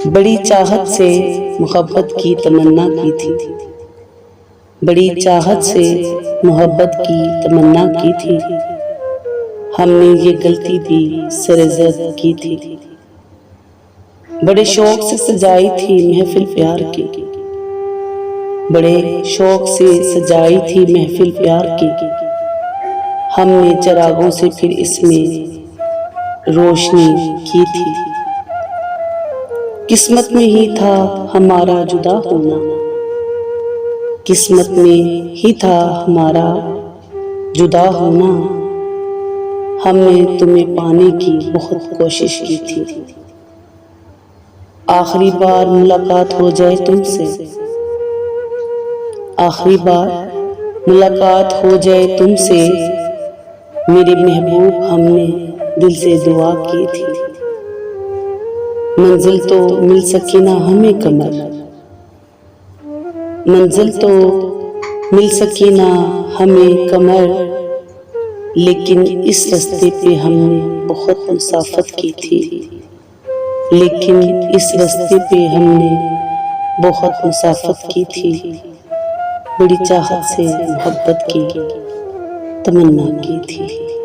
बड़ी चाहत से मोहब्बत की तमन्ना की थी, बड़ी चाहत से मोहब्बत की तमन्ना की थी। हमने ये गलती भी सरजद की थी। बड़े शौक से सजाई थी महफिल प्यार की, बड़े शौक से सजाई थी महफिल प्यार की। हमने चिरागों से फिर इसमें रोशनी की थी। किस्मत में ही था हमारा जुदा होना, किस्मत में ही था हमारा जुदा होना। हमने तुम्हें पाने की बहुत कोशिश की थी। आखिरी बार मुलाकात हो जाए तुमसे, आखिरी बार मुलाकात हो जाए तुमसे, मेरे महबूब हमने दिल से दुआ की थी। मंजिल तो मिल सकी ना हमें कमर, मंजिल तो मिल सकी ना हमें कमर, लेकिन इस रास्ते पे हमने बहुत मुसाफत की थी। लेकिन इस रास्ते पे हमने बहुत मुसाफत की थी। बड़ी चाहत से मोहब्बत की तमन्ना की थी।